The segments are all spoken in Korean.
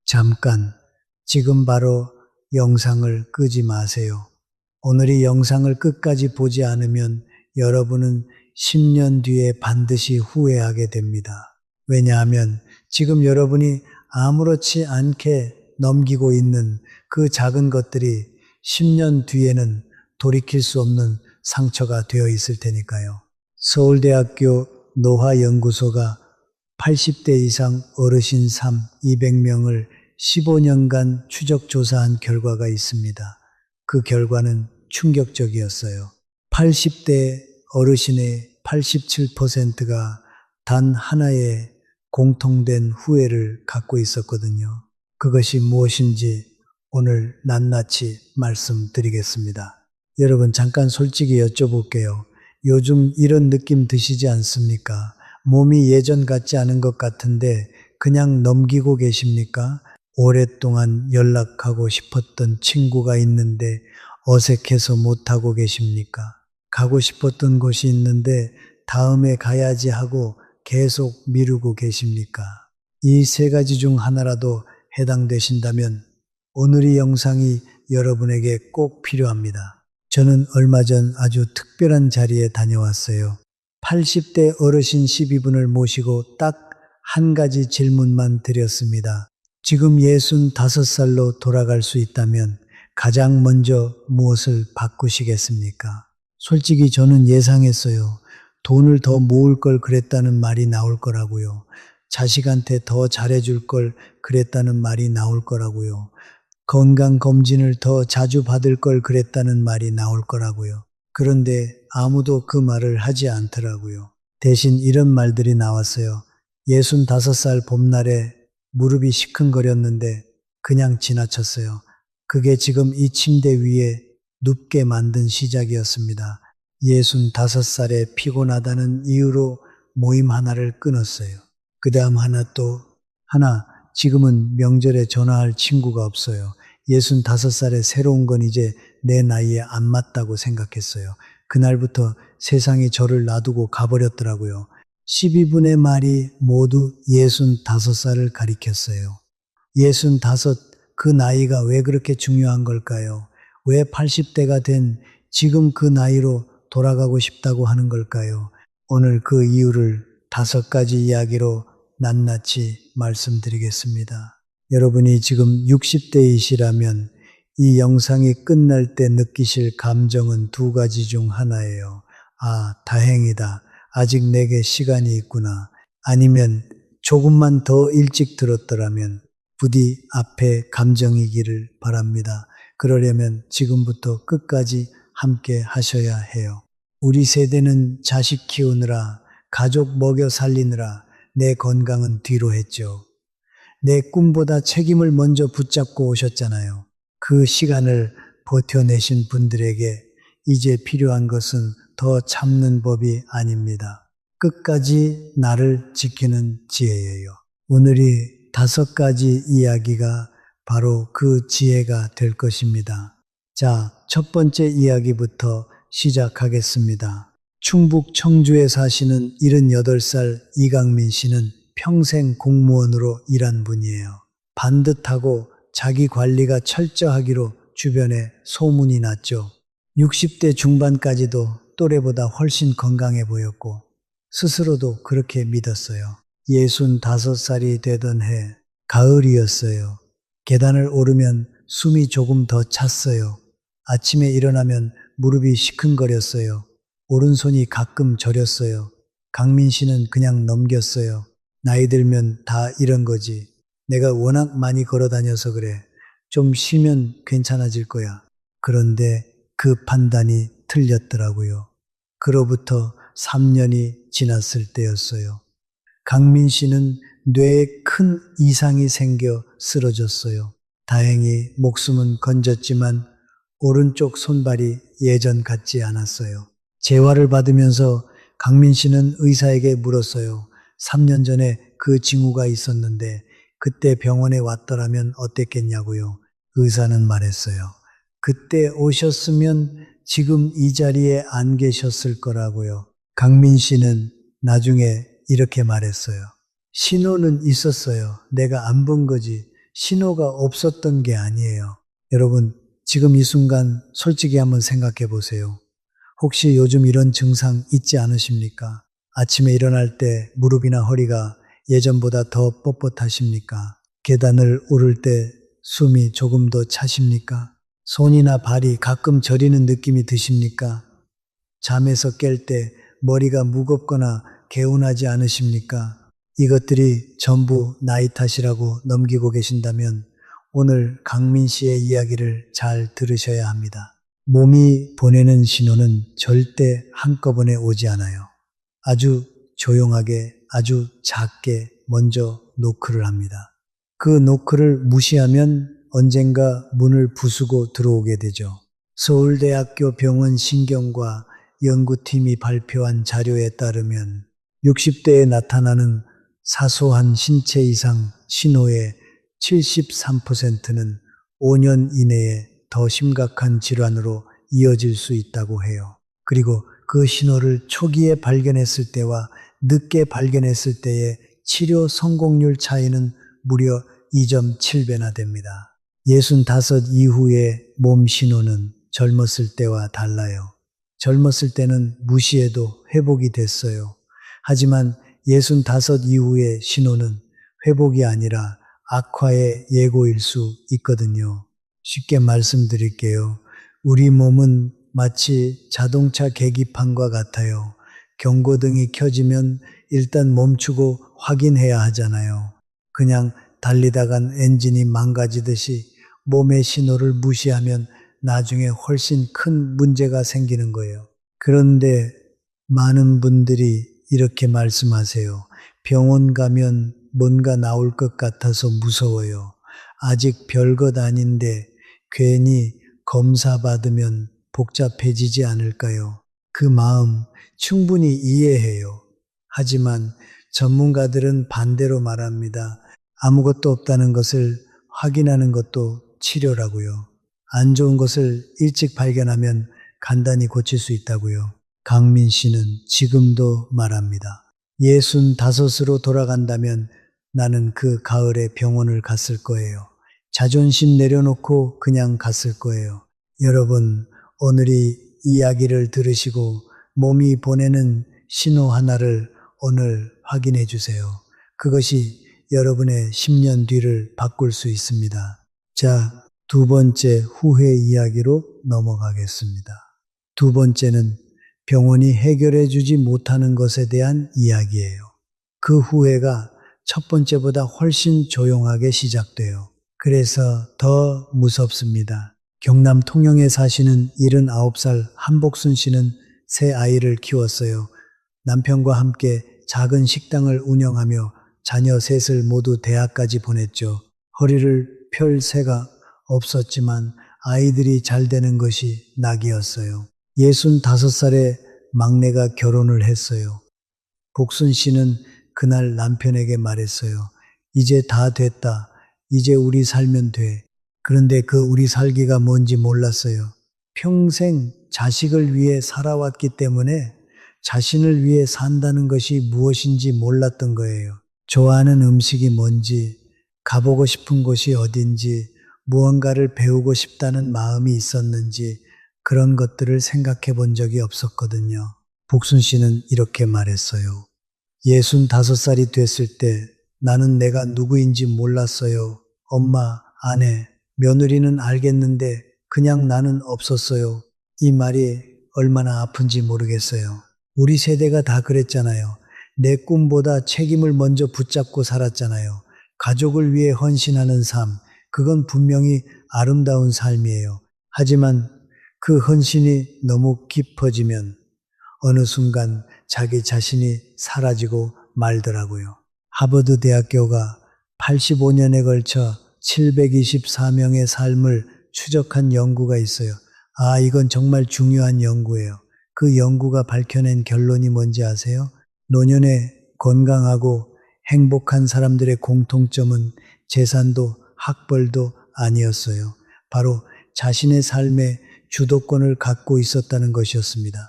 잠깐, 지금 바로 영상을 끄지 마세요. 오늘 이 영상을 끝까지 보지 않으면 여러분은 10년 뒤에 반드시 후회하게 됩니다. 왜냐하면 지금 여러분이 아무렇지 않게 넘기고 있는 그 작은 것들이 10년 뒤에는 돌이킬 수 없는 상처가 되어 있을 테니까요. 서울대학교 노화연구소가 80대 이상 어르신 삶 200명을 15년간 추적 조사한 결과가 있습니다. 그 결과는 충격적이었어요. 80대 어르신의 87%가 단 하나의 공통된 후회를 갖고 있었거든요. 그것이 무엇인지 오늘 낱낱이 말씀드리겠습니다. 여러분 잠깐 솔직히 여쭤볼게요. 요즘 이런 느낌 드시지 않습니까? 몸이 예전 같지 않은 것 같은데 그냥 넘기고 계십니까? 오랫동안 연락하고 싶었던 친구가 있는데 어색해서 못하고 계십니까? 가고 싶었던 곳이 있는데 다음에 가야지 하고 계속 미루고 계십니까? 이 세 가지 중 하나라도 해당되신다면 오늘 이 영상이 여러분에게 꼭 필요합니다. 저는 얼마 전 아주 특별한 자리에 다녀왔어요. 80대 어르신 12분을 모시고 딱 한 가지 질문만 드렸습니다. 지금 65살로 돌아갈 수 있다면 가장 먼저 무엇을 바꾸시겠습니까? 솔직히 저는 예상했어요. 돈을 더 모을 걸 그랬다는 말이 나올 거라고요. 자식한테 더 잘해줄 걸 그랬다는 말이 나올 거라고요. 건강검진을 더 자주 받을 걸 그랬다는 말이 나올 거라고요. 그런데 아무도 그 말을 하지 않더라고요. 대신 이런 말들이 나왔어요. 65살 봄날에 무릎이 시큰거렸는데 그냥 지나쳤어요. 그게 지금 이 침대 위에 눕게 만든 시작이었습니다. 65살에 피곤하다는 이유로 모임 하나를 끊었어요. 그 다음 하나, 지금은 명절에 전화할 친구가 없어요. 65살에 새로운 건 이제 내 나이에 안 맞다고 생각했어요. 그날부터 세상이 저를 놔두고 가버렸더라고요. 12분의 말이 모두 65살을 가리켰어요. 65, 그 나이가 왜 그렇게 중요한 걸까요? 왜 80대가 된 지금 그 나이로 돌아가고 싶다고 하는 걸까요? 오늘 그 이유를 5가지 이야기로 낱낱이 말씀드리겠습니다. 여러분이 지금 60대이시라면 이 영상이 끝날 때 느끼실 감정은 2가지 중 하나예요. 아, 다행이다. 아직 내게 시간이 있구나. 아니면 조금만 더 일찍 들었더라면 부디 앞에 감정이기를 바랍니다. 그러려면 지금부터 끝까지 함께 하셔야 해요. 우리 세대는 자식 키우느라, 가족 먹여 살리느라 내 건강은 뒤로 했죠. 내 꿈보다 책임을 먼저 붙잡고 오셨잖아요. 그 시간을 버텨내신 분들에게 이제 필요한 것은 더 참는 법이 아닙니다. 끝까지 나를 지키는 지혜예요. 오늘이 5가지 이야기가 바로 그 지혜가 될 것입니다. 자, 첫 번째 이야기부터 시작하겠습니다. 충북 청주에 사시는 78살 이강민 씨는 평생 공무원으로 일한 분이에요. 반듯하고 자기 관리가 철저하기로 주변에 소문이 났죠. 60대 중반까지도 또래보다 훨씬 건강해 보였고 스스로도 그렇게 믿었어요. 65살이 되던 해 가을이었어요. 계단을 오르면 숨이 조금 더 찼어요. 아침에 일어나면 무릎이 시큰거렸어요. 오른손이 가끔 저렸어요. 강민 씨는 그냥 넘겼어요. 나이 들면 다 이런 거지. 내가 워낙 많이 걸어 다녀서 그래. 좀 쉬면 괜찮아질 거야. 그런데 그 판단이 틀렸더라고요. 그로부터 3년이 지났을 때였어요. 강민 씨는 뇌에 큰 이상이 생겨 쓰러졌어요. 다행히 목숨은 건졌지만 오른쪽 손발이 예전 같지 않았어요. 재활을 받으면서 강민 씨는 의사에게 물었어요. 3년 전에 그 징후가 있었는데 그때 병원에 왔더라면 어땠겠냐고요. 의사는 말했어요. 그때 오셨으면 지금 이 자리에 안 계셨을 거라고요. 강민 씨는 나중에 이렇게 말했어요. 신호는 있었어요. 내가 안 본 거지. 신호가 없었던 게 아니에요. 여러분, 지금 이 순간 솔직히 한번 생각해 보세요. 혹시 요즘 이런 증상 있지 않으십니까? 아침에 일어날 때 무릎이나 허리가 예전보다 더 뻣뻣하십니까? 계단을 오를 때 숨이 조금 더 차십니까? 손이나 발이 가끔 저리는 느낌이 드십니까? 잠에서 깰 때 머리가 무겁거나 개운하지 않으십니까? 이것들이 전부 나이 탓이라고 넘기고 계신다면 오늘 강민 씨의 이야기를 잘 들으셔야 합니다. 몸이 보내는 신호는 절대 한꺼번에 오지 않아요. 아주 조용하게, 아주 작게 먼저 노크를 합니다. 그 노크를 무시하면 언젠가 문을 부수고 들어오게 되죠. 서울대학교 병원 신경과 연구팀이 발표한 자료에 따르면 60대에 나타나는 사소한 신체 이상 신호의 73%는 5년 이내에 더 심각한 질환으로 이어질 수 있다고 해요. 그리고 그 신호를 초기에 발견했을 때와 늦게 발견했을 때의 치료 성공률 차이는 무려 2.7배나 됩니다. 65 이후의 몸 신호는 젊었을 때와 달라요. 젊었을 때는 무시해도 회복이 됐어요. 하지만 65 이후의 신호는 회복이 아니라 악화의 예고일 수 있거든요. 쉽게 말씀드릴게요. 우리 몸은 마치 자동차 계기판과 같아요. 경고등이 켜지면 일단 멈추고 확인해야 하잖아요. 그냥 달리다간 엔진이 망가지듯이 몸의 신호를 무시하면 나중에 훨씬 큰 문제가 생기는 거예요. 그런데 많은 분들이 이렇게 말씀하세요. 병원 가면 뭔가 나올 것 같아서 무서워요. 아직 별것 아닌데 괜히 검사 받으면 복잡해지지 않을까요? 그 마음 충분히 이해해요. 하지만 전문가들은 반대로 말합니다. 아무것도 없다는 것을 확인하는 것도 치료라고요. 안 좋은 것을 일찍 발견하면 간단히 고칠 수 있다고요. 강민 씨는 지금도 말합니다. 65으로 돌아간다면 나는 그 가을에 병원을 갔을 거예요. 자존심 내려놓고 그냥 갔을 거예요. 여러분, 오늘 이 이야기를 들으시고 몸이 보내는 신호 하나를 오늘 확인해 주세요. 그것이 여러분의 10년 뒤를 바꿀 수 있습니다. 자, 두 번째 후회 이야기로 넘어가겠습니다. 두 번째는 병원이 해결해 주지 못하는 것에 대한 이야기예요. 그 후회가 첫 번째보다 훨씬 조용하게 시작돼요. 그래서 더 무섭습니다. 경남 통영에 사시는 79살 한복순 씨는 세 아이를 키웠어요. 남편과 함께 작은 식당을 운영하며 자녀 셋을 모두 대학까지 보냈죠. 허리를 펼 새가 없었지만 아이들이 잘 되는 것이 낙이었어요. 65살에 막내가 결혼을 했어요. 복순 씨는 그날 남편에게 말했어요. 이제 다 됐다. 이제 우리 살면 돼. 그런데 그 우리 살기가 뭔지 몰랐어요. 평생 자식을 위해 살아왔기 때문에 자신을 위해 산다는 것이 무엇인지 몰랐던 거예요. 좋아하는 음식이 뭔지, 가보고 싶은 곳이 어딘지, 무언가를 배우고 싶다는 마음이 있었는지 그런 것들을 생각해 본 적이 없었거든요. 복순 씨는 이렇게 말했어요. 65살이 됐을 때 나는 내가 누구인지 몰랐어요. 엄마, 아내, 며느리는 알겠는데 그냥 나는 없었어요. 이 말이 얼마나 아픈지 모르겠어요. 우리 세대가 다 그랬잖아요. 내 꿈보다 책임을 먼저 붙잡고 살았잖아요. 가족을 위해 헌신하는 삶, 그건 분명히 아름다운 삶이에요. 하지만 그 헌신이 너무 깊어지면 어느 순간 자기 자신이 사라지고 말더라고요. 하버드 대학교가 85년에 걸쳐 724명의 삶을 추적한 연구가 있어요. 이건 정말 중요한 연구예요. 그 연구가 밝혀낸 결론이 뭔지 아세요? 노년에 건강하고 행복한 사람들의 공통점은 재산도 학벌도 아니었어요. 바로 자신의 삶의 주도권을 갖고 있었다는 것이었습니다.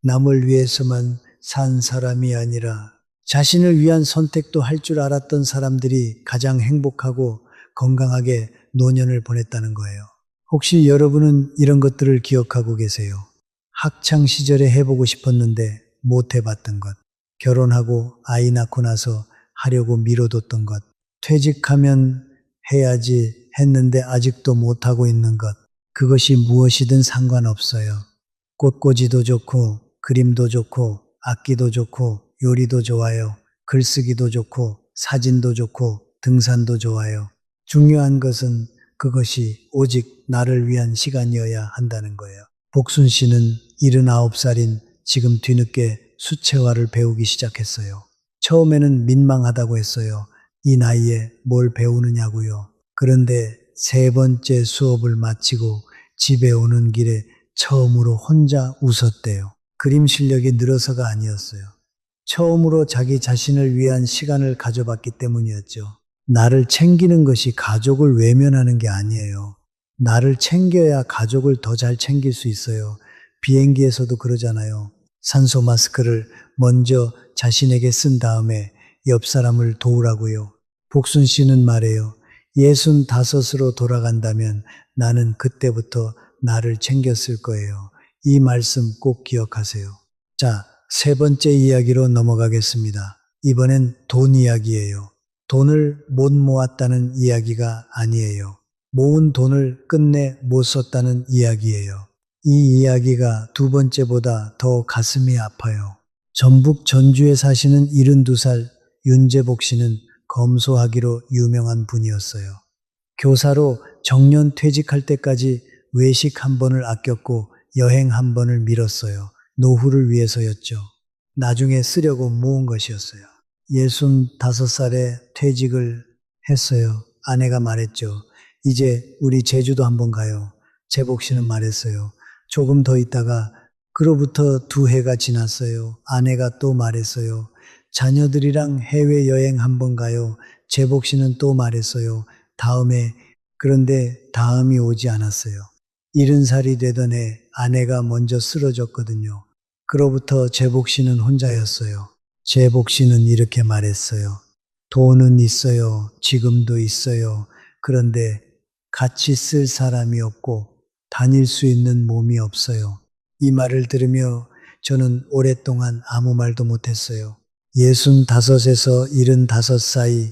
남을 위해서만 산 사람이 아니라 자신을 위한 선택도 할 줄 알았던 사람들이 가장 행복하고 건강하게 노년을 보냈다는 거예요. 혹시 여러분은 이런 것들을 기억하고 계세요? 학창 시절에 해보고 싶었는데 못 해봤던 것, 결혼하고 아이 낳고 나서 하려고 미뤄뒀던 것, 퇴직하면 해야지 했는데 아직도 못하고 있는 것, 그것이 무엇이든 상관없어요. 꽃꽂이도 좋고, 그림도 좋고, 악기도 좋고, 요리도 좋아요. 글쓰기도 좋고, 사진도 좋고, 등산도 좋아요. 중요한 것은 그것이 오직 나를 위한 시간이어야 한다는 거예요. 복순 씨는 79살인 지금 뒤늦게 수채화를 배우기 시작했어요. 처음에는 민망하다고 했어요. 이 나이에 뭘 배우느냐고요. 그런데 세 번째 수업을 마치고 집에 오는 길에 처음으로 혼자 웃었대요. 그림 실력이 늘어서가 아니었어요. 처음으로 자기 자신을 위한 시간을 가져봤기 때문이었죠. 나를 챙기는 것이 가족을 외면하는 게 아니에요. 나를 챙겨야 가족을 더 잘 챙길 수 있어요. 비행기에서도 그러잖아요. 산소 마스크를 먼저 자신에게 쓴 다음에 옆 사람을 도우라고요. 복순 씨는 말해요. 65으로 돌아간다면 나는 그때부터 나를 챙겼을 거예요. 이 말씀 꼭 기억하세요. 자, 세 번째 이야기로 넘어가겠습니다. 이번엔 돈 이야기예요. 돈을 못 모았다는 이야기가 아니에요. 모은 돈을 끝내 못 썼다는 이야기예요. 이 이야기가 두 번째보다 더 가슴이 아파요. 전북 전주에 사시는 72살 윤재복 씨는 검소하기로 유명한 분이었어요. 교사로 정년 퇴직할 때까지 외식 한 번을 아꼈고 여행 한 번을 미뤘어요. 노후를 위해서였죠. 나중에 쓰려고 모은 것이었어요. 65살에 퇴직을 했어요. 아내가 말했죠. 이제 우리 제주도 한번 가요. 재복 씨는 말했어요. 조금 더 있다가 그로부터 2해가 지났어요. 아내가 또 말했어요. 자녀들이랑 해외여행 한번 가요. 재복 씨는 또 말했어요. 다음에. 그런데 다음이 오지 않았어요. 70살이 되던 해 아내가 먼저 쓰러졌거든요. 그로부터 재복 씨는 혼자였어요. 재복 씨는 이렇게 말했어요. 돈은 있어요. 지금도 있어요. 그런데 같이 쓸 사람이 없고 다닐 수 있는 몸이 없어요. 이 말을 들으며 저는 오랫동안 아무 말도 못했어요. 65에서 75 사이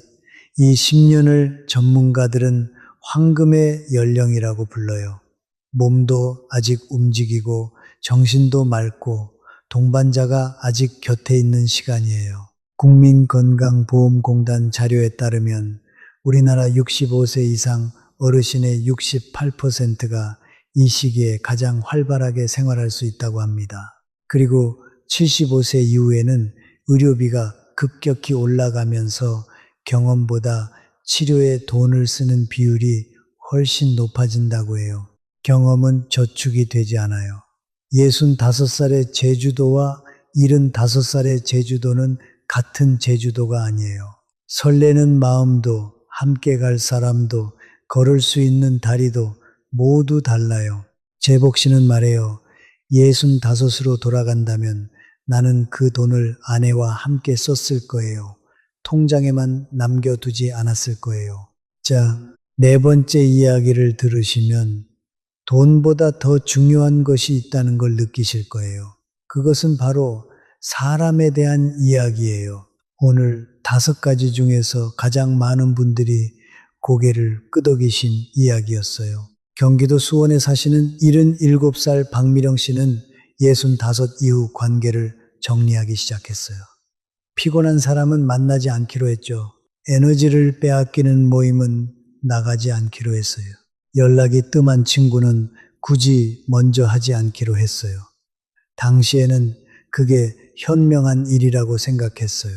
이 10년을 전문가들은 황금의 연령이라고 불러요. 몸도 아직 움직이고 정신도 맑고 동반자가 아직 곁에 있는 시간이에요. 국민건강보험공단 자료에 따르면 우리나라 65세 이상 어르신의 68%가 이 시기에 가장 활발하게 생활할 수 있다고 합니다. 그리고 75세 이후에는 의료비가 급격히 올라가면서 경험보다 치료에 돈을 쓰는 비율이 훨씬 높아진다고 해요. 경험은 저축이 되지 않아요. 65살의 제주도와 75살의 제주도는 같은 제주도가 아니에요. 설레는 마음도 함께 갈 사람도 걸을 수 있는 다리도 모두 달라요. 재복 씨는 말해요. 65으로 돌아간다면 나는 그 돈을 아내와 함께 썼을 거예요. 통장에만 남겨두지 않았을 거예요. 자, 네 번째 이야기를 들으시면 돈보다 더 중요한 것이 있다는 걸 느끼실 거예요. 그것은 바로 사람에 대한 이야기예요. 오늘 5가지 중에서 가장 많은 분들이 고개를 끄덕이신 이야기였어요. 경기도 수원에 사시는 77살 박미령 씨는 65 이후 관계를 정리하기 시작했어요. 피곤한 사람은 만나지 않기로 했죠. 에너지를 빼앗기는 모임은 나가지 않기로 했어요. 연락이 뜸한 친구는 굳이 먼저 하지 않기로 했어요. 당시에는 그게 현명한 일이라고 생각했어요.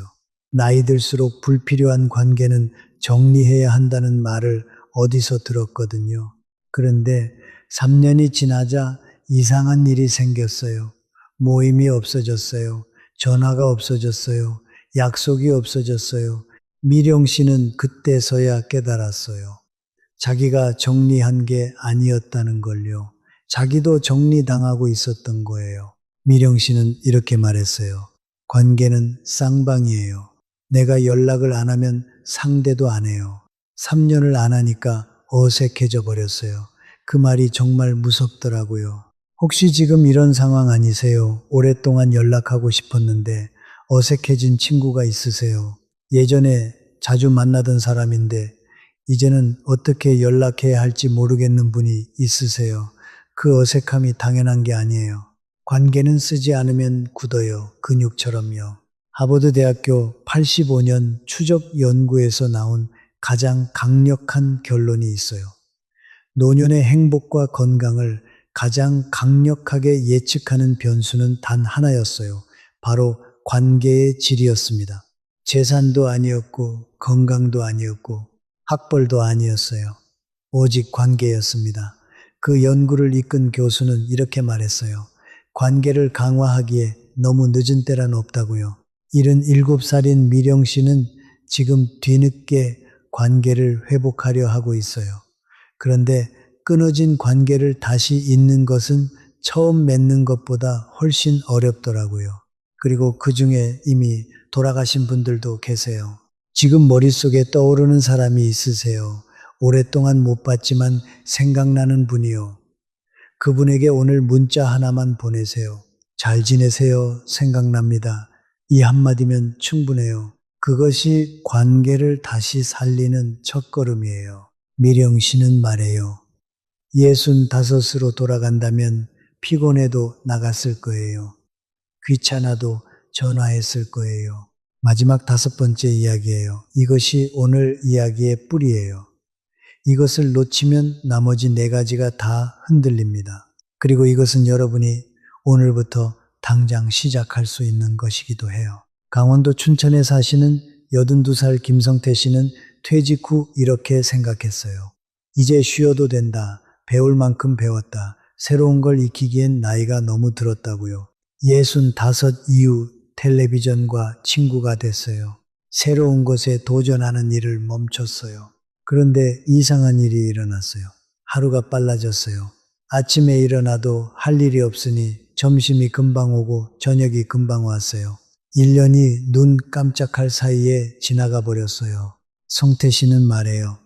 나이 들수록 불필요한 관계는 정리해야 한다는 말을 어디서 들었거든요. 그런데 3년이 지나자 이상한 일이 생겼어요. 모임이 없어졌어요. 전화가 없어졌어요. 약속이 없어졌어요. 미령 씨는 그때서야 깨달았어요. 자기가 정리한 게 아니었다는 걸요. 자기도 정리당하고 있었던 거예요. 미령 씨는 이렇게 말했어요. 관계는 쌍방이에요. 내가 연락을 안 하면 상대도 안 해요. 3년을 안 하니까 어색해져 버렸어요. 그 말이 정말 무섭더라고요. 혹시 지금 이런 상황 아니세요? 오랫동안 연락하고 싶었는데 어색해진 친구가 있으세요? 예전에 자주 만나던 사람인데 이제는 어떻게 연락해야 할지 모르겠는 분이 있으세요. 그 어색함이 당연한 게 아니에요. 관계는 쓰지 않으면 굳어요. 근육처럼요. 하버드 대학교 85년 추적 연구에서 나온 가장 강력한 결론이 있어요. 노년의 행복과 건강을 가장 강력하게 예측하는 변수는 단 하나였어요. 바로 관계의 질이었습니다. 재산도 아니었고, 건강도 아니었고, 학벌도 아니었어요. 오직 관계였습니다. 그 연구를 이끈 교수는 이렇게 말했어요. 관계를 강화하기에 너무 늦은 때란 없다고요. 77살인 미령 씨는 지금 뒤늦게 관계를 회복하려 하고 있어요. 그런데 끊어진 관계를 다시 잇는 것은 처음 맺는 것보다 훨씬 어렵더라고요. 그리고 그 중에 이미 돌아가신 분들도 계세요. 지금 머릿속에 떠오르는 사람이 있으세요. 오랫동안 못 봤지만 생각나는 분이요. 그분에게 오늘 문자 하나만 보내세요. 잘 지내세요. 생각납니다. 이 한마디면 충분해요. 그것이 관계를 다시 살리는 첫걸음이에요. 미령 씨는 말해요. 65으로 돌아간다면 피곤해도 나갔을 거예요. 귀찮아도 전화했을 거예요. 마지막 5번째 이야기예요. 이것이 오늘 이야기의 뿌리예요. 이것을 놓치면 나머지 4가지가 다 흔들립니다. 그리고 이것은 여러분이 오늘부터 당장 시작할 수 있는 것이기도 해요. 강원도 춘천에 사시는 82살 김성태 씨는 퇴직 후 이렇게 생각했어요. 이제 쉬어도 된다. 배울 만큼 배웠다. 새로운 걸 익히기엔 나이가 너무 들었다고요. 65 이후 텔레비전과 친구가 됐어요. 새로운 것에 도전하는 일을 멈췄어요. 그런데 이상한 일이 일어났어요. 하루가 빨라졌어요. 아침에 일어나도 할 일이 없으니 점심이 금방 오고 저녁이 금방 왔어요. 1년이 눈 깜짝할 사이에 지나가 버렸어요. 성태 씨는 말해요.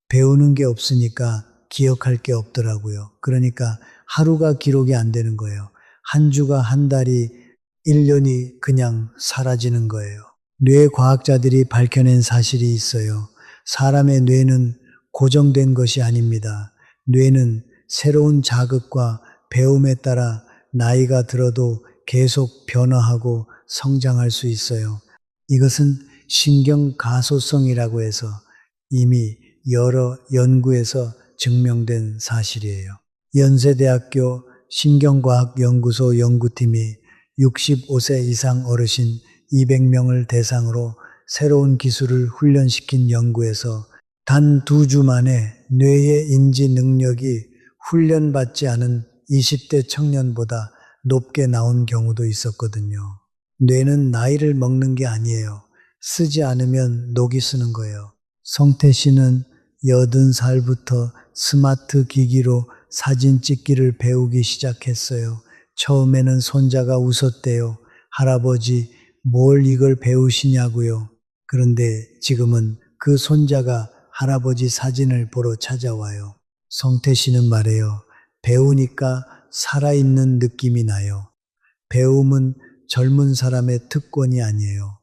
배우는 게 없으니까 기억할 게 없더라고요. 그러니까 하루가 기록이 안 되는 거예요. 한 주가 한 달이 1년이 그냥 사라지는 거예요. 뇌과학자들이 밝혀낸 사실이 있어요. 사람의 뇌는 고정된 것이 아닙니다. 뇌는 새로운 자극과 배움에 따라 나이가 들어도 계속 변화하고 성장할 수 있어요. 이것은 신경가소성이라고 해서 이미 여러 연구에서 증명된 사실이에요. 연세대학교 신경과학연구소 연구팀이 65세 이상 어르신 200명을 대상으로 새로운 기술을 훈련시킨 연구에서 단 2주 만에 뇌의 인지 능력이 훈련받지 않은 20대 청년보다 높게 나온 경우도 있었거든요. 뇌는 나이를 먹는 게 아니에요. 쓰지 않으면 녹이 쓰는 거예요. 성태 씨는 80살부터 스마트 기기로 사진 찍기를 배우기 시작했어요. 처음에는 손자가 웃었대요. 할아버지, 뭘 이걸 배우시냐고요. 그런데 지금은 그 손자가 할아버지 사진을 보러 찾아와요. 성태 씨는 말해요. 배우니까 살아있는 느낌이 나요. 배움은 젊은 사람의 특권이 아니에요.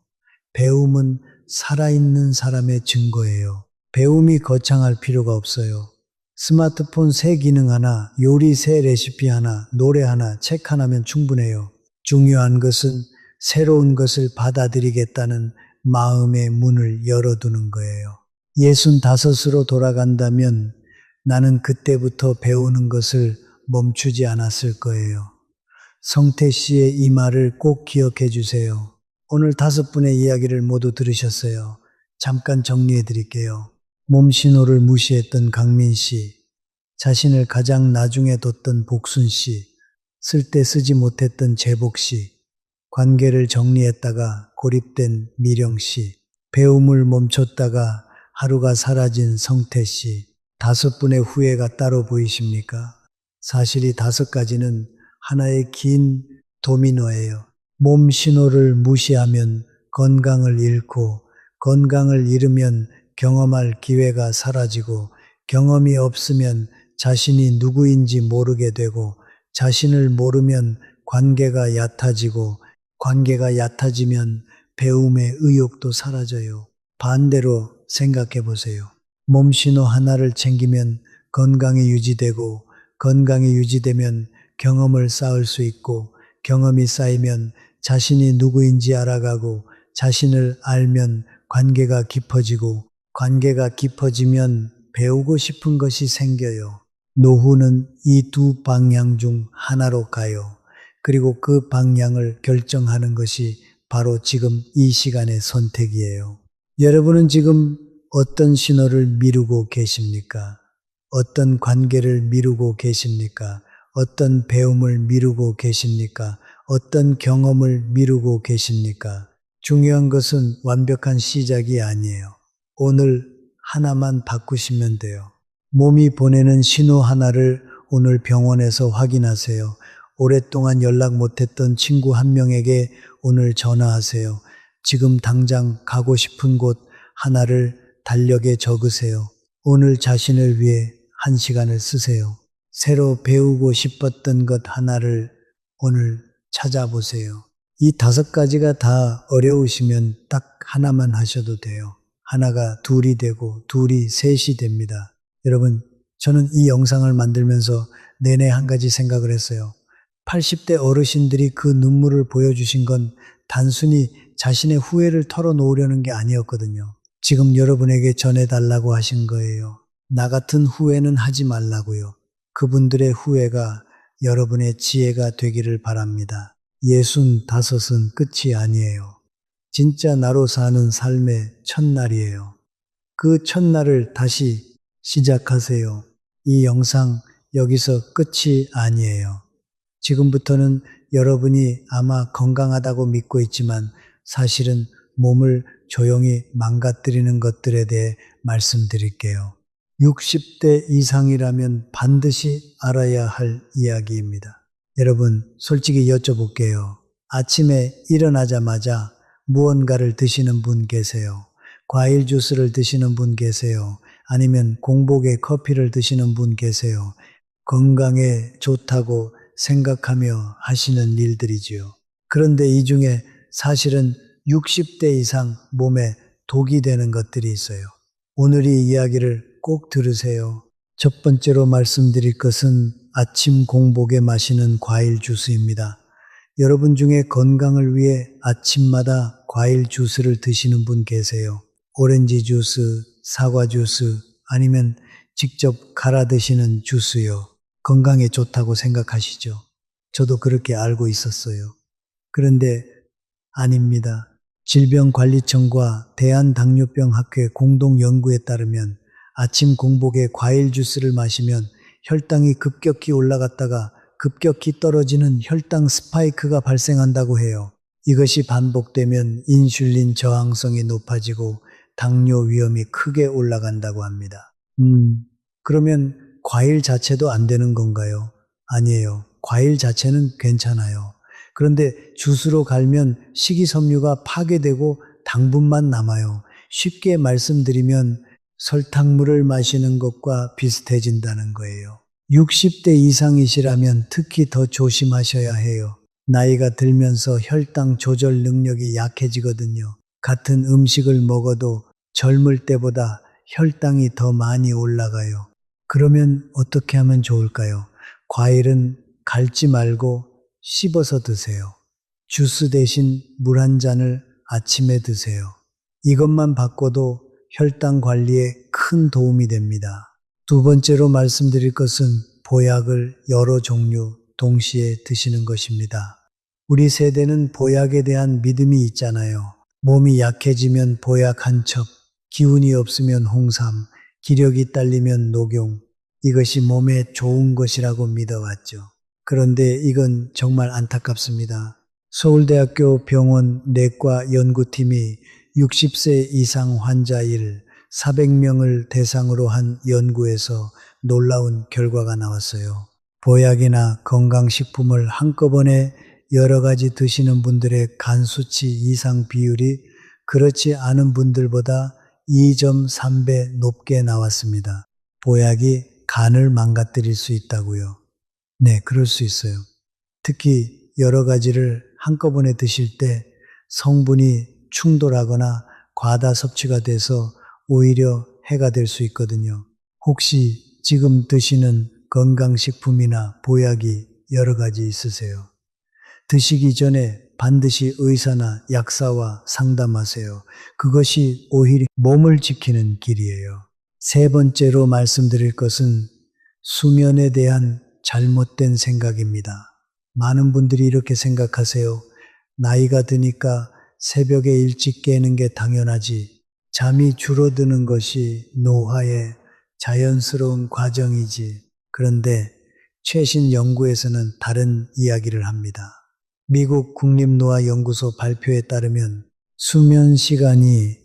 배움은 살아있는 사람의 증거예요. 배움이 거창할 필요가 없어요. 스마트폰 새 기능 하나, 요리 새 레시피 하나, 노래 하나, 책 하나면 충분해요. 중요한 것은 새로운 것을 받아들이겠다는 마음의 문을 열어두는 거예요. 65으로 돌아간다면 나는 그때부터 배우는 것을 멈추지 않았을 거예요. 성태 씨의 이 말을 꼭 기억해 주세요. 오늘 5분의 이야기를 모두 들으셨어요. 잠깐 정리해 드릴게요. 몸신호를 무시했던 강민 씨, 자신을 가장 나중에 뒀던 복순 씨, 쓸 때 쓰지 못했던 재복 씨, 관계를 정리했다가 고립된 미령 씨, 배움을 멈췄다가 하루가 사라진 성태 씨, 5분의 후회가 따로 보이십니까? 사실 이 5가지는 하나의 긴 도미노예요. 몸 신호를 무시하면 건강을 잃고 건강을 잃으면 경험할 기회가 사라지고 경험이 없으면 자신이 누구인지 모르게 되고 자신을 모르면 관계가 얕아지고 관계가 얕아지면 배움의 의욕도 사라져요. 반대로 생각해 보세요. 몸신호 하나를 챙기면 건강이 유지되고 건강이 유지되면 경험을 쌓을 수 있고 경험이 쌓이면 자신이 누구인지 알아가고 자신을 알면 관계가 깊어지고 관계가 깊어지면 배우고 싶은 것이 생겨요. 노후는 이 두 방향 중 하나로 가요. 그리고 그 방향을 결정하는 것이 바로 지금 이 시간의 선택이에요. 여러분은 지금 어떤 신호를 미루고 계십니까? 어떤 관계를 미루고 계십니까? 어떤 배움을 미루고 계십니까? 어떤 경험을 미루고 계십니까? 중요한 것은 완벽한 시작이 아니에요. 오늘 하나만 바꾸시면 돼요. 몸이 보내는 신호 하나를 오늘 병원에서 확인하세요. 오랫동안 연락 못했던 친구 한 명에게 오늘 전화하세요. 지금 당장 가고 싶은 곳 하나를 달력에 적으세요. 오늘 자신을 위해 1시간을 쓰세요. 새로 배우고 싶었던 것 하나를 오늘 찾아보세요. 이 5가지가 다 어려우시면 딱 하나만 하셔도 돼요. 하나가 둘이 되고 둘이 셋이 됩니다. 여러분, 저는 이 영상을 만들면서 내내 한 가지 생각을 했어요. 80대 어르신들이 그 눈물을 보여주신 건 단순히 자신의 후회를 털어놓으려는 게 아니었거든요. 지금 여러분에게 전해달라고 하신 거예요. 나 같은 후회는 하지 말라고요. 그분들의 후회가 여러분의 지혜가 되기를 바랍니다. 65은 끝이 아니에요. 진짜 나로 사는 삶의 첫날이에요. 그 첫날을 다시 시작하세요. 이 영상 여기서 끝이 아니에요. 지금부터는 여러분이 아마 건강하다고 믿고 있지만 사실은 몸을 조용히 망가뜨리는 것들에 대해 말씀드릴게요. 60대 이상이라면 반드시 알아야 할 이야기입니다. 여러분, 솔직히 여쭤볼게요. 아침에 일어나자마자 무언가를 드시는 분 계세요? 과일 주스를 드시는 분 계세요? 아니면 공복에 커피를 드시는 분 계세요? 건강에 좋다고 생각하며 하시는 일들이지요. 그런데 이 중에 사실은 60대 이상 몸에 독이 되는 것들이 있어요. 오늘 이 이야기를 꼭 들으세요. 첫 번째로 말씀드릴 것은 아침 공복에 마시는 과일 주스입니다. 여러분 중에 건강을 위해 아침마다 과일 주스를 드시는 분 계세요. 오렌지 주스, 사과 주스, 아니면 직접 갈아 드시는 주스요. 건강에 좋다고 생각하시죠? 저도 그렇게 알고 있었어요. 그런데 아닙니다. 질병관리청과 대한당뇨병학회 공동연구에 따르면 아침 공복에 과일 주스를 마시면 혈당이 급격히 올라갔다가 급격히 떨어지는 혈당 스파이크가 발생한다고 해요. 이것이 반복되면 인슐린 저항성이 높아지고 당뇨 위험이 크게 올라간다고 합니다. 그러면 과일 자체도 안 되는 건가요? 아니에요. 과일 자체는 괜찮아요. 그런데 주스로 갈면 식이섬유가 파괴되고 당분만 남아요. 쉽게 말씀드리면 설탕물을 마시는 것과 비슷해진다는 거예요. 60대 이상이시라면 특히 더 조심하셔야 해요. 나이가 들면서 혈당 조절 능력이 약해지거든요. 같은 음식을 먹어도 젊을 때보다 혈당이 더 많이 올라가요. 그러면 어떻게 하면 좋을까요? 과일은 갈지 말고 씹어서 드세요. 주스 대신 물 한 잔을 아침에 드세요. 이것만 바꿔도 혈당 관리에 큰 도움이 됩니다. 두 번째로 말씀드릴 것은 보약을 여러 종류 동시에 드시는 것입니다. 우리 세대는 보약에 대한 믿음이 있잖아요. 몸이 약해지면 보약 한 첩, 기운이 없으면 홍삼, 기력이 딸리면 녹용, 이것이 몸에 좋은 것이라고 믿어왔죠. 그런데 이건 정말 안타깝습니다. 서울대학교 병원 내과 연구팀이 60세 이상 환자 400명을 대상으로 한 연구에서 놀라운 결과가 나왔어요. 보약이나 건강식품을 한꺼번에 여러 가지 드시는 분들의 간 수치 이상 비율이 그렇지 않은 분들보다 2.3배 높게 나왔습니다. 보약이 간을 망가뜨릴 수 있다고요. 네, 그럴 수 있어요. 특히 여러 가지를 한꺼번에 드실 때 성분이 충돌하거나 과다 섭취가 돼서 오히려 해가 될 수 있거든요. 혹시 지금 드시는 건강식품이나 보약이 여러 가지 있으세요? 드시기 전에 반드시 의사나 약사와 상담하세요. 그것이 오히려 몸을 지키는 길이에요. 세 번째로 말씀드릴 것은 수면에 대한 잘못된 생각입니다. 많은 분들이 이렇게 생각하세요. 나이가 드니까 새벽에 일찍 깨는 게 당연하지. 잠이 줄어드는 것이 노화의 자연스러운 과정이지. 그런데 최신 연구에서는 다른 이야기를 합니다. 미국 국립노화연구소 발표에 따르면 수면 시간이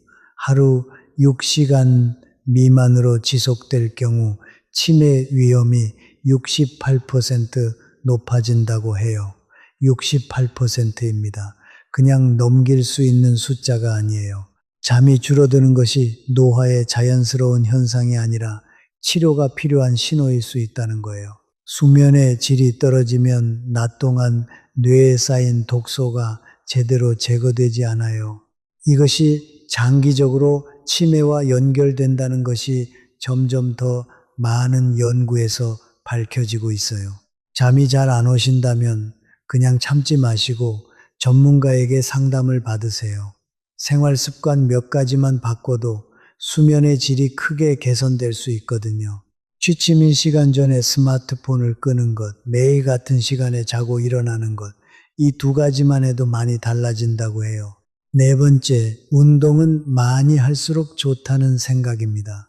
하루 6시간 미만으로 지속될 경우 치매 위험이 68% 높아진다고 해요. 68%입니다. 그냥 넘길 수 있는 숫자가 아니에요. 잠이 줄어드는 것이 노화의 자연스러운 현상이 아니라 치료가 필요한 신호일 수 있다는 거예요. 수면의 질이 떨어지면 낮 동안 뇌에 쌓인 독소가 제대로 제거되지 않아요. 이것이 장기적으로 치매와 연결된다는 것이 점점 더 많은 연구에서 밝혀지고 있어요. 잠이 잘 안 오신다면 그냥 참지 마시고 전문가에게 상담을 받으세요. 생활 습관 몇 가지만 바꿔도 수면의 질이 크게 개선될 수 있거든요. 취침일 시간 전에 스마트폰을 끄는 것, 매일 같은 시간에 자고 일어나는 것, 이 두 가지만 해도 많이 달라진다고 해요. 네 번째, 운동은 많이 할수록 좋다는 생각입니다.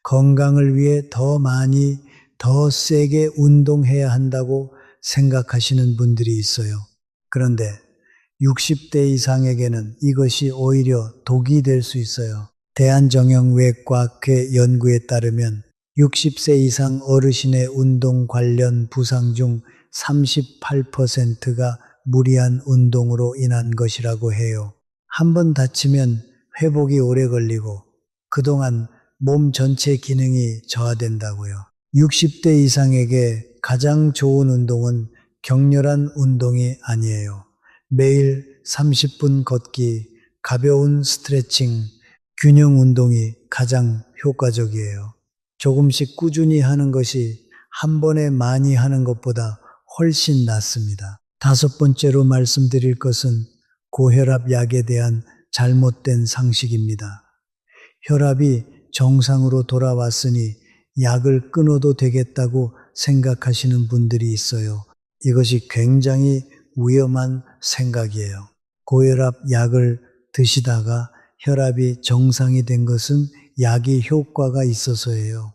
건강을 위해 더 많이, 더 세게 운동해야 한다고 생각하시는 분들이 있어요. 그런데 60대 이상에게는 이것이 오히려 독이 될 수 있어요. 대한정형외과학회 연구에 따르면 60세 이상 어르신의 운동 관련 부상 중 38%가 무리한 운동으로 인한 것이라고 해요. 한 번 다치면 회복이 오래 걸리고 그동안 몸 전체 기능이 저하된다고요. 60대 이상에게 가장 좋은 운동은 격렬한 운동이 아니에요. 매일 30분 걷기, 가벼운 스트레칭, 균형 운동이 가장 효과적이에요. 조금씩 꾸준히 하는 것이 한 번에 많이 하는 것보다 훨씬 낫습니다. 다섯 번째로 말씀드릴 것은 고혈압 약에 대한 잘못된 상식입니다. 혈압이 정상으로 돌아왔으니 약을 끊어도 되겠다고 생각하시는 분들이 있어요. 이것이 굉장히 위험한 생각이에요. 고혈압 약을 드시다가 혈압이 정상이 된 것은 약이 효과가 있어서예요.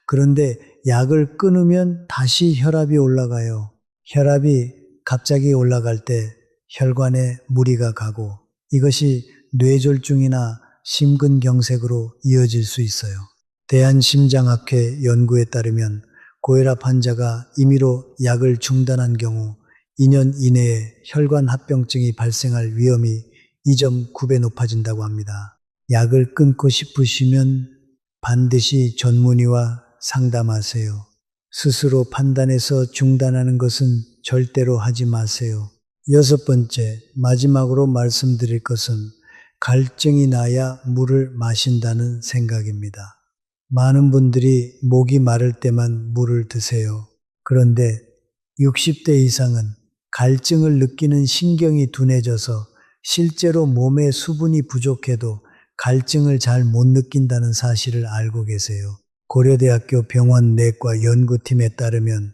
그런데 약을 끊으면 다시 혈압이 올라가요. 혈압이 갑자기 올라갈 때 혈관에 무리가 가고 이것이 뇌졸중이나 심근경색으로 이어질 수 있어요. 대한심장학회 연구에 따르면 고혈압 환자가 임의로 약을 중단한 경우 2년 이내에 혈관 합병증이 발생할 위험이 2.9배 높아진다고 합니다. 약을 끊고 싶으시면 반드시 전문의와 상담하세요. 스스로 판단해서 중단하는 것은 절대로 하지 마세요. 여섯 번째, 마지막으로 말씀드릴 것은 갈증이 나야 물을 마신다는 생각입니다. 많은 분들이 목이 마를 때만 물을 드세요. 그런데 60대 이상은 갈증을 느끼는 신경이 둔해져서 실제로 몸에 수분이 부족해도 갈증을 잘 못 느낀다는 사실을 알고 계세요. 고려대학교 병원 내과 연구팀에 따르면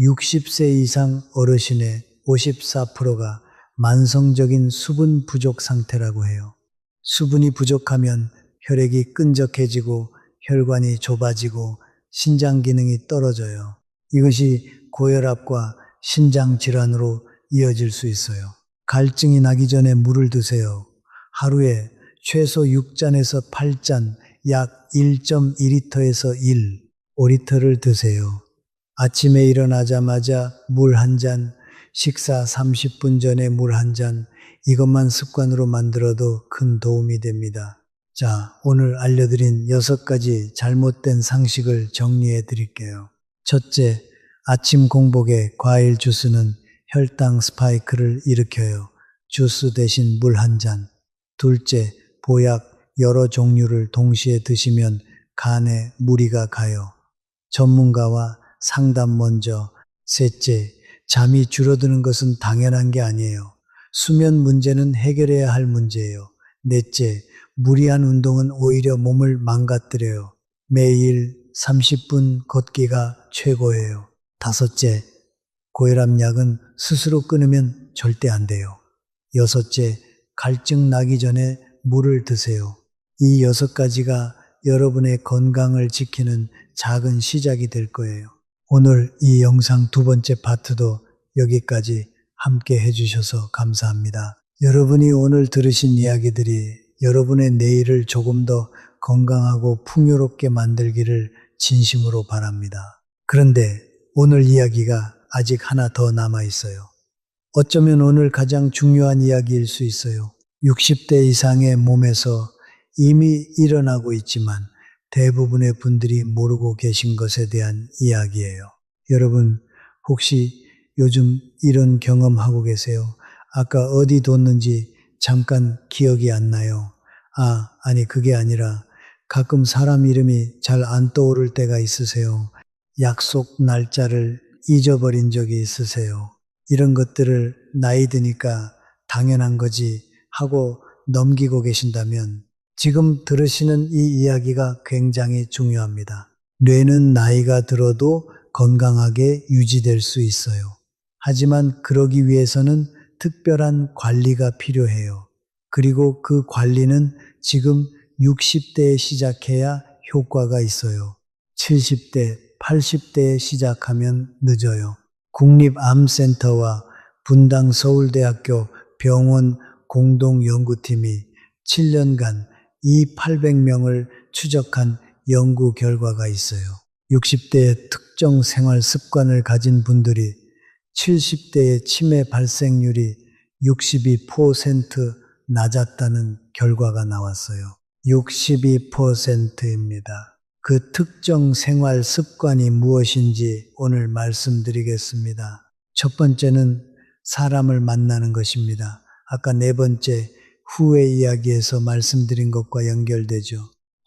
60세 이상 어르신의 54%가 만성적인 수분 부족 상태라고 해요. 수분이 부족하면 혈액이 끈적해지고 혈관이 좁아지고 신장 기능이 떨어져요. 이것이 고혈압과 신장 질환으로 이어질 수 있어요. 갈증이 나기 전에 물을 드세요. 하루에 최소 6잔에서 8잔, 약 1.2리터에서 5리터를 드세요. 아침에 일어나자마자 물 한 잔, 식사 30분 전에 물 한 잔, 이것만 습관으로 만들어도 큰 도움이 됩니다. 자, 오늘 알려드린 6가지 잘못된 상식을 정리해 드릴게요. 첫째, 아침 공복에 과일 주스는 혈당 스파이크를 일으켜요. 주스 대신 물 한 잔. 둘째, 보약 여러 종류를 동시에 드시면 간에 무리가 가요. 전문가와 상담 먼저. 셋째, 잠이 줄어드는 것은 당연한 게 아니에요. 수면 문제는 해결해야 할 문제예요. 넷째, 무리한 운동은 오히려 몸을 망가뜨려요. 매일 30분 걷기가 최고예요. 다섯째, 고혈압 약은 스스로 끊으면 절대 안 돼요. 여섯째, 갈증 나기 전에 물을 드세요. 이 6가지가 여러분의 건강을 지키는 작은 시작이 될 거예요. 오늘 이 영상 2번째 파트도 여기까지 함께 해주셔서 감사합니다. 여러분이 오늘 들으신 이야기들이 여러분의 내일을 조금 더 건강하고 풍요롭게 만들기를 진심으로 바랍니다. 그런데 오늘 이야기가 아직 하나 더 남아 있어요. 어쩌면 오늘 가장 중요한 이야기일 수 있어요. 60대 이상의 몸에서 이미 일어나고 있지만 대부분의 분들이 모르고 계신 것에 대한 이야기예요. 여러분, 혹시 요즘 이런 경험하고 계세요? 아까 어디 뒀는지 잠깐 기억이 안 나요. 아니 그게 아니라 가끔 사람 이름이 잘 안 떠오를 때가 있으세요. 약속 날짜를 잊어버린 적이 있으세요. 이런 것들을 나이 드니까 당연한 거지 하고 넘기고 계신다면 지금 들으시는 이 이야기가 굉장히 중요합니다. 뇌는 나이가 들어도 건강하게 유지될 수 있어요. 하지만 그러기 위해서는 특별한 관리가 필요해요. 그리고 그 관리는 지금 60대에 시작해야 효과가 있어요. 70대, 80대에 시작하면 늦어요. 국립암센터와 분당 서울대학교 병원 공동연구팀이 7년간 이 800명을 추적한 연구 결과가 있어요. 60대의 특정 생활 습관을 가진 분들이 70대의 치매 발생률이 62% 낮았다는 결과가 나왔어요. 62%입니다. 그 특정 생활 습관이 무엇인지 오늘 말씀드리겠습니다. 첫 번째는 사람을 만나는 것입니다. 아까 4번째 후회 이야기에서 말씀드린 것과 연결되죠.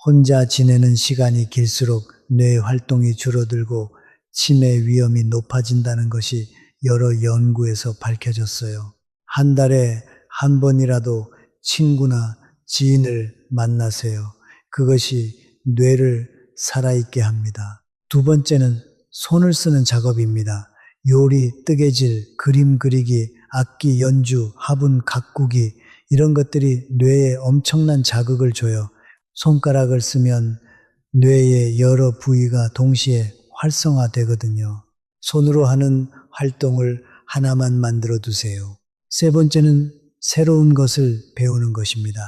혼자 지내는 시간이 길수록 뇌 활동이 줄어들고 치매 위험이 높아진다는 것이 여러 연구에서 밝혀졌어요. 한 달에 한 번이라도 친구나 지인을 만나세요. 그것이 뇌를 살아있게 합니다. 두 번째는 손을 쓰는 작업입니다. 요리, 뜨개질, 그림 그리기, 악기 연주, 화분 가꾸기 이런 것들이 뇌에 엄청난 자극을 줘요. 손가락을 쓰면 뇌의 여러 부위가 동시에 활성화되거든요. 손으로 하는 활동을 하나만 만들어 두세요. 세 번째는 새로운 것을 배우는 것입니다.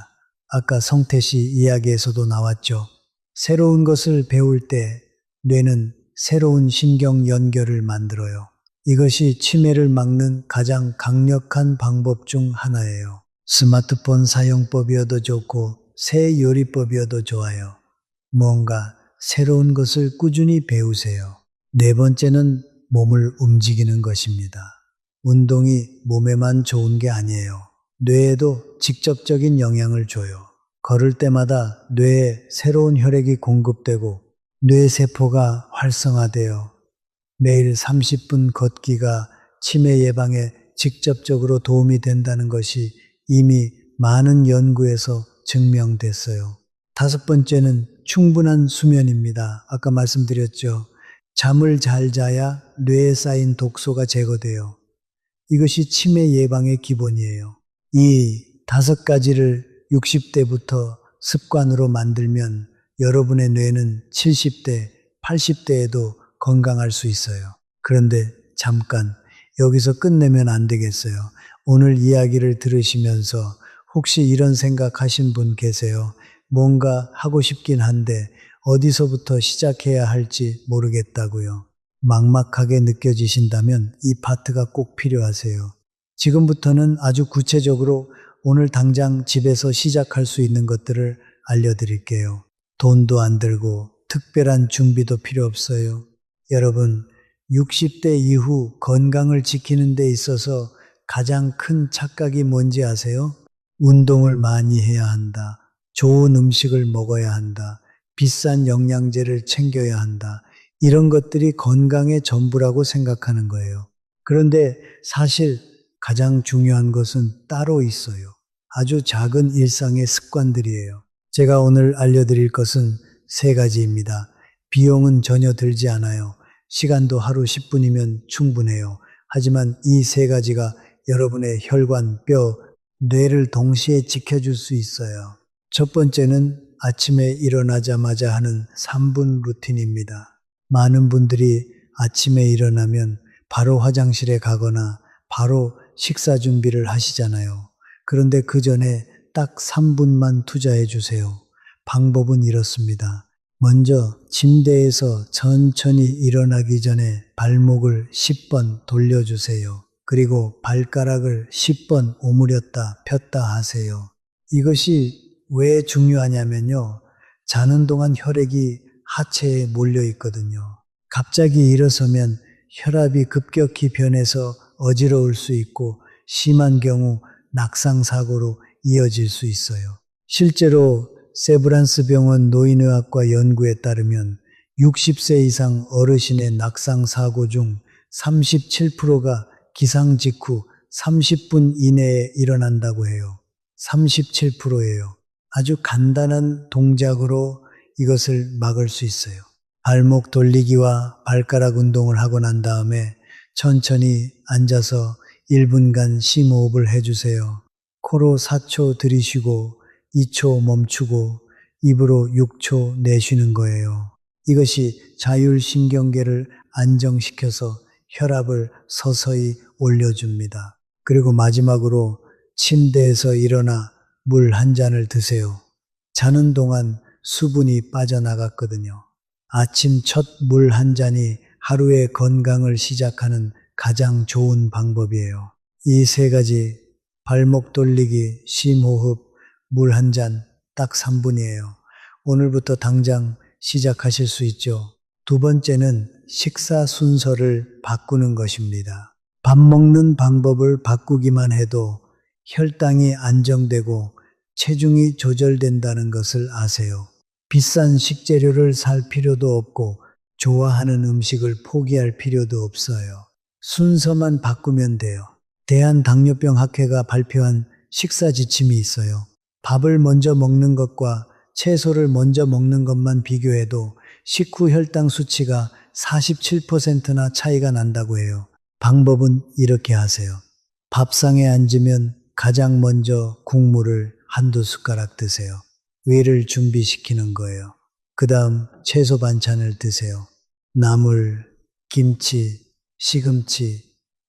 아까 성태 씨 이야기에서도 나왔죠. 새로운 것을 배울 때 뇌는 새로운 신경 연결을 만들어요. 이것이 치매를 막는 가장 강력한 방법 중 하나예요. 스마트폰 사용법이어도 좋고 새 요리법이어도 좋아요. 뭔가 새로운 것을 꾸준히 배우세요. 네 번째는 몸을 움직이는 것입니다. 운동이 몸에만 좋은 게 아니에요. 뇌에도 직접적인 영향을 줘요. 걸을 때마다 뇌에 새로운 혈액이 공급되고 뇌세포가 활성화되어 매일 30분 걷기가 치매 예방에 직접적으로 도움이 된다는 것이 이미 많은 연구에서 증명됐어요. 다섯 번째는 충분한 수면입니다. 아까 말씀드렸죠. 잠을 잘 자야 뇌에 쌓인 독소가 제거돼요. 이것이 치매 예방의 기본이에요. 이 5가지를 60대부터 습관으로 만들면 여러분의 뇌는 70대, 80대에도 건강할 수 있어요. 그런데 잠깐 여기서 끝내면 안 되겠어요. 오늘 이야기를 들으시면서 혹시 이런 생각하신 분 계세요? 뭔가 하고 싶긴 한데 어디서부터 시작해야 할지 모르겠다고요. 막막하게 느껴지신다면 이 파트가 꼭 필요하세요. 지금부터는 아주 구체적으로 오늘 당장 집에서 시작할 수 있는 것들을 알려드릴게요. 돈도 안 들고 특별한 준비도 필요 없어요. 여러분, 60대 이후 건강을 지키는 데 있어서 가장 큰 착각이 뭔지 아세요? 운동을 많이 해야 한다. 좋은 음식을 먹어야 한다. 비싼 영양제를 챙겨야 한다. 이런 것들이 건강의 전부라고 생각하는 거예요. 그런데 사실 가장 중요한 것은 따로 있어요. 아주 작은 일상의 습관들이에요. 제가 오늘 알려드릴 것은 세 가지입니다. 비용은 전혀 들지 않아요. 시간도 하루 10분이면 충분해요. 하지만 이 세 가지가 여러분의 혈관, 뼈, 뇌를 동시에 지켜줄 수 있어요. 첫 번째는 아침에 일어나자마자 하는 3분 루틴입니다. 많은 분들이 아침에 일어나면 바로 화장실에 가거나 바로 식사 준비를 하시잖아요. 그런데 그 전에 딱 3분만 투자해 주세요. 방법은 이렇습니다. 먼저 침대에서 천천히 일어나기 전에 발목을 10번 돌려주세요. 그리고 발가락을 10번 오므렸다 폈다 하세요. 이것이 왜 중요하냐면요. 자는 동안 혈액이 하체에 몰려 있거든요. 갑자기 일어서면 혈압이 급격히 변해서 어지러울 수 있고 심한 경우 낙상사고로 이어질 수 있어요. 실제로 세브란스 병원 노인의학과 연구에 따르면 60세 이상 어르신의 낙상사고 중 37%가 기상 직후 30분 이내에 일어난다고 해요. 37%예요. 아주 간단한 동작으로 이것을 막을 수 있어요. 발목 돌리기와 발가락 운동을 하고 난 다음에 천천히 앉아서 1분간 심호흡을 해주세요. 코로 4초 들이쉬고 2초 멈추고 입으로 6초 내쉬는 거예요. 이것이 자율신경계를 안정시켜서 혈압을 서서히 올려줍니다. 그리고 마지막으로 침대에서 일어나 물 한 잔을 드세요. 자는 동안 수분이 빠져나갔거든요. 아침 첫 물 한 잔이 하루의 건강을 시작하는 가장 좋은 방법이에요. 이 세 가지, 발목 돌리기, 심호흡, 물 한 잔, 딱 3분이에요. 오늘부터 당장 시작하실 수 있죠. 두 번째는 식사 순서를 바꾸는 것입니다. 밥 먹는 방법을 바꾸기만 해도 혈당이 안정되고 체중이 조절된다는 것을 아세요. 비싼 식재료를 살 필요도 없고 좋아하는 음식을 포기할 필요도 없어요. 순서만 바꾸면 돼요. 대한당뇨병학회가 발표한 식사 지침이 있어요. 밥을 먼저 먹는 것과 채소를 먼저 먹는 것만 비교해도 식후 혈당 수치가 47%나 차이가 난다고 해요. 방법은 이렇게 하세요. 밥상에 앉으면 가장 먼저 국물을 한두 숟가락 드세요. 위를 준비시키는 거예요. 그 다음 채소 반찬을 드세요. 나물, 김치, 시금치,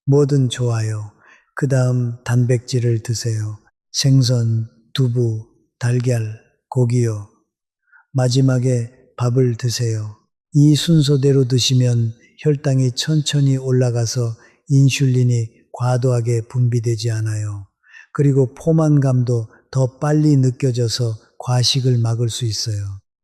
뭐든 좋아요. 그 다음 단백질을 드세요. 생선, 두부, 달걀, 고기요. 마지막에 밥을 드세요. 이 순서대로 드시면 혈당이 천천히 올라가서 인슐린이 과도하게 분비되지 않아요. 그리고 포만감도 더 빨리 느껴져서 과식을 막을 수 있어요.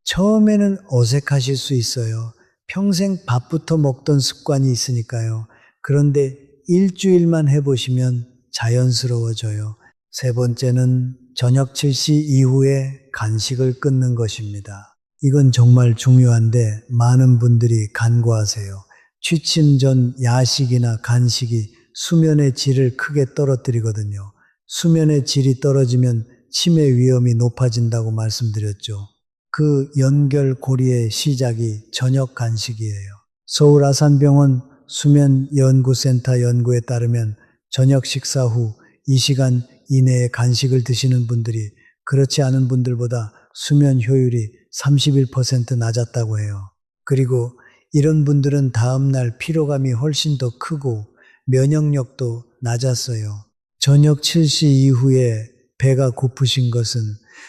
처음에는 어색하실 수 있어요. 평생 밥부터 먹던 습관이 있으니까요. 그런데 일주일만 해보시면 자연스러워져요. 세 번째는 저녁 7시 이후에 간식을 끊는 것입니다. 이건 정말 중요한데 많은 분들이 간과하세요. 취침 전 야식이나 간식이 수면의 질을 크게 떨어뜨리거든요. 수면의 질이 떨어지면 치매 위험이 높아진다고 말씀드렸죠. 그 연결고리의 시작이 저녁 간식이에요. 서울 아산병원 수면연구센터 연구에 따르면 저녁 식사 후 2시간 이내에 간식을 드시는 분들이 그렇지 않은 분들보다 수면 효율이 31% 낮았다고 해요. 그리고 이런 분들은 다음날 피로감이 훨씬 더 크고 면역력도 낮았어요. 저녁 7시 이후에 배가 고프신 것은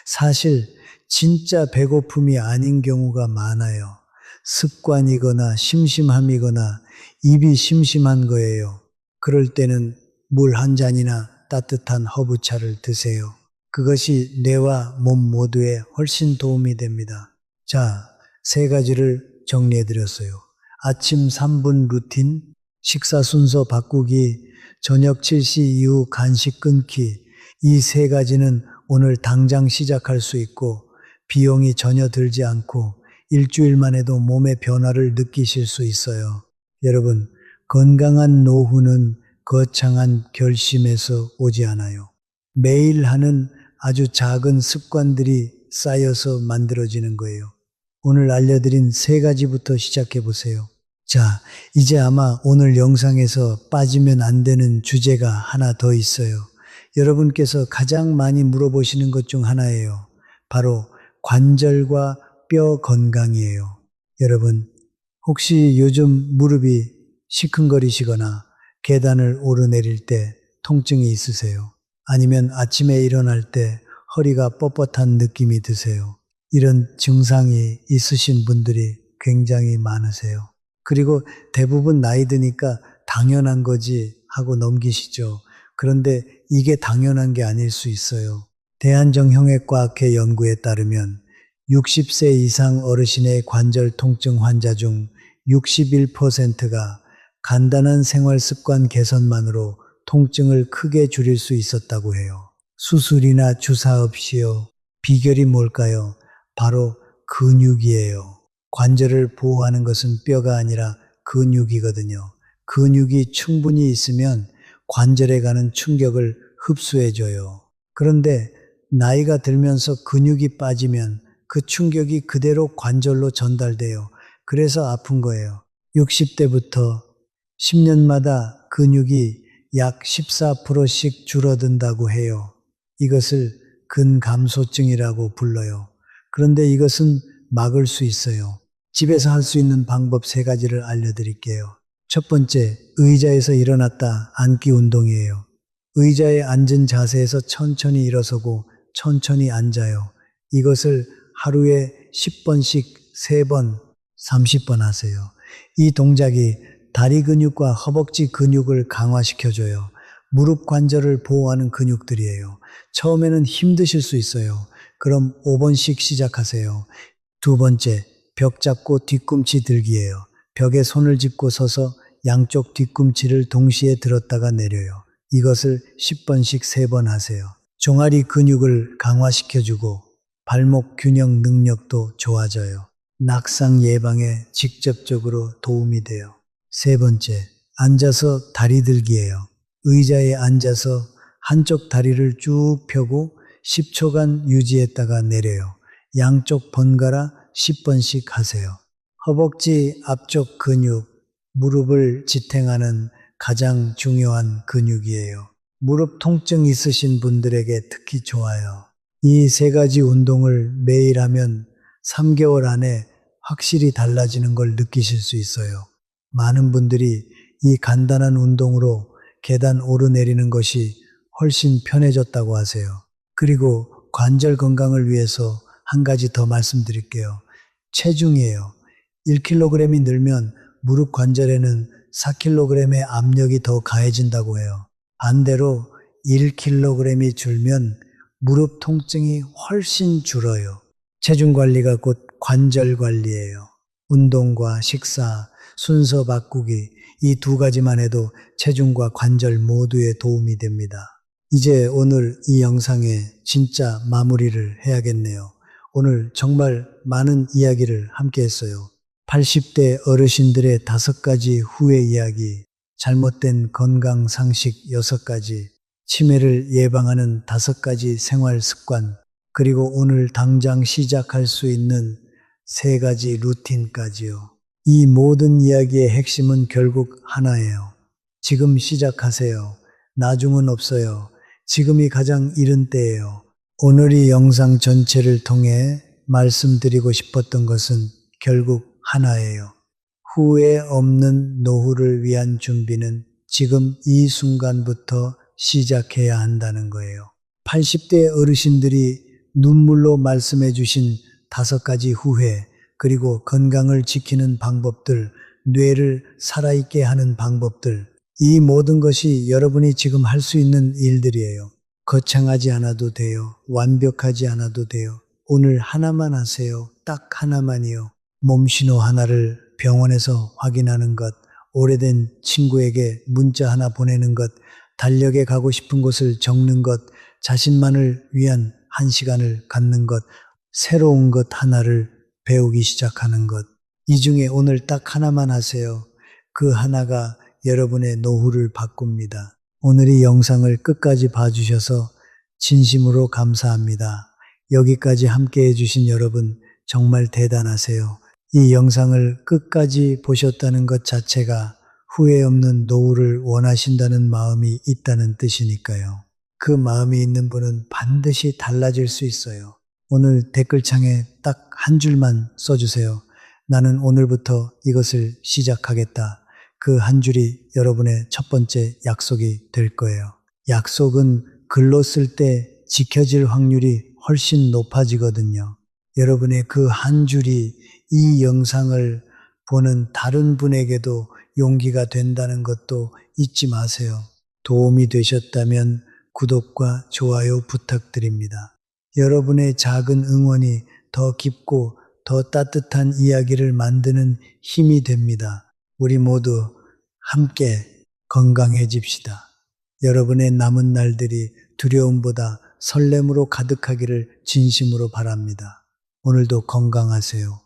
사실 진짜 배고픔이 아닌 경우가 많아요. 습관이거나 심심함이거나 입이 심심한 거예요. 그럴 때는 물 한 잔이나 따뜻한 허브차를 드세요. 그것이 뇌와 몸 모두에 훨씬 도움이 됩니다. 자, 세 가지를 정리해 드렸어요. 아침 3분 루틴, 식사 순서 바꾸기, 저녁 7시 이후 간식 끊기. 이 세 가지는 오늘 당장 시작할 수 있고 비용이 전혀 들지 않고 일주일만 해도 몸의 변화를 느끼실 수 있어요. 여러분, 건강한 노후는 거창한 결심에서 오지 않아요. 매일 하는 아주 작은 습관들이 쌓여서 만들어지는 거예요. 오늘 알려드린 세 가지부터 시작해 보세요. 자, 이제 아마 오늘 영상에서 빠지면 안 되는 주제가 하나 더 있어요. 여러분께서 가장 많이 물어보시는 것 중 하나예요. 바로 관절과 뼈 건강이에요. 여러분, 혹시 요즘 무릎이 시큰거리시거나 계단을 오르내릴 때 통증이 있으세요? 아니면 아침에 일어날 때 허리가 뻣뻣한 느낌이 드세요? 이런 증상이 있으신 분들이 굉장히 많으세요. 그리고 대부분 나이 드니까 당연한 거지 하고 넘기시죠. 그런데 이게 당연한 게 아닐 수 있어요. 대한정형외과학회 연구에 따르면 60세 이상 어르신의 관절 통증 환자 중 61%가 간단한 생활 습관 개선만으로 통증을 크게 줄일 수 있었다고 해요. 수술이나 주사 없이요. 비결이 뭘까요? 바로 근육이에요. 관절을 보호하는 것은 뼈가 아니라 근육이거든요. 근육이 충분히 있으면 관절에 가는 충격을 흡수해줘요. 그런데 나이가 들면서 근육이 빠지면 그 충격이 그대로 관절로 전달돼요. 그래서 아픈 거예요. 60대부터 10년마다 근육이 약 14%씩 줄어든다고 해요. 이것을 근감소증이라고 불러요. 그런데 이것은 막을 수 있어요. 집에서 할 수 있는 방법 세 가지를 알려드릴게요. 첫 번째, 의자에서 일어났다 앉기 운동이에요. 의자에 앉은 자세에서 천천히 일어서고 천천히 앉아요. 이것을 하루에 10번씩 3번, 30번 하세요. 이 동작이 다리 근육과 허벅지 근육을 강화시켜줘요. 무릎 관절을 보호하는 근육들이에요. 처음에는 힘드실 수 있어요. 그럼 5번씩 시작하세요. 두 번째, 벽 잡고 뒤꿈치 들기예요. 벽에 손을 짚고 서서 양쪽 뒤꿈치를 동시에 들었다가 내려요. 이것을 10번씩 3번 하세요. 종아리 근육을 강화시켜주고 발목 균형 능력도 좋아져요. 낙상 예방에 직접적으로 도움이 돼요. 세 번째, 앉아서 다리 들기예요. 의자에 앉아서 한쪽 다리를 쭉 펴고 10초간 유지했다가 내려요. 양쪽 번갈아 10번씩 하세요. 허벅지 앞쪽 근육, 무릎을 지탱하는 가장 중요한 근육이에요. 무릎 통증 있으신 분들에게 특히 좋아요. 이 세 가지 운동을 매일 하면 3개월 안에 확실히 달라지는 걸 느끼실 수 있어요. 많은 분들이 이 간단한 운동으로 계단 오르내리는 것이 훨씬 편해졌다고 하세요. 그리고 관절 건강을 위해서 한 가지 더 말씀드릴게요. 체중이에요. 1kg이 늘면 무릎 관절에는 4kg의 압력이 더 가해진다고 해요. 반대로 1kg이 줄면 무릎 통증이 훨씬 줄어요. 체중 관리가 곧 관절 관리예요. 운동과 식사, 순서 바꾸기, 이 두 가지만 해도 체중과 관절 모두에 도움이 됩니다. 이제 오늘 이 영상에 진짜 마무리를 해야겠네요. 오늘 정말 많은 이야기를 함께 했어요. 80대 어르신들의 5가지 후회 이야기, 잘못된 건강 상식 6가지, 치매를 예방하는 5가지 생활 습관, 그리고 오늘 당장 시작할 수 있는 3가지 루틴까지요. 이 모든 이야기의 핵심은 결국 하나예요. 지금 시작하세요. 나중은 없어요. 지금이 가장 이른 때예요. 오늘 이 영상 전체를 통해 말씀드리고 싶었던 것은 결국 하나예요. 후회 없는 노후를 위한 준비는 지금 이 순간부터 시작해야 한다는 거예요. 80대 어르신들이 눈물로 말씀해 주신 5가지 후회, 그리고 건강을 지키는 방법들, 뇌를 살아있게 하는 방법들, 이 모든 것이 여러분이 지금 할 수 있는 일들이에요. 거창하지 않아도 돼요. 완벽하지 않아도 돼요. 오늘 하나만 하세요. 딱 하나만이요. 몸신호 하나를 병원에서 확인하는 것, 오래된 친구에게 문자 하나 보내는 것, 달력에 가고 싶은 곳을 적는 것, 자신만을 위한 한 시간을 갖는 것, 새로운 것 하나를 배우기 시작하는 것. 이 중에 오늘 딱 하나만 하세요. 그 하나가 여러분의 노후를 바꿉니다. 오늘 이 영상을 끝까지 봐주셔서 진심으로 감사합니다. 여기까지 함께 해주신 여러분 정말 대단하세요. 이 영상을 끝까지 보셨다는 것 자체가 후회 없는 노후를 원하신다는 마음이 있다는 뜻이니까요. 그 마음이 있는 분은 반드시 달라질 수 있어요. 오늘 댓글창에 딱 한 줄만 써주세요. 나는 오늘부터 이것을 시작하겠다. 그 한 줄이 여러분의 첫 번째 약속이 될 거예요. 약속은 글로 쓸 때 지켜질 확률이 훨씬 높아지거든요. 여러분의 그 한 줄이 이 영상을 보는 다른 분에게도 용기가 된다는 것도 잊지 마세요. 도움이 되셨다면 구독과 좋아요 부탁드립니다. 여러분의 작은 응원이 더 깊고 더 따뜻한 이야기를 만드는 힘이 됩니다. 우리 모두 함께 건강해집시다. 여러분의 남은 날들이 두려움보다 설렘으로 가득하기를 진심으로 바랍니다. 오늘도 건강하세요.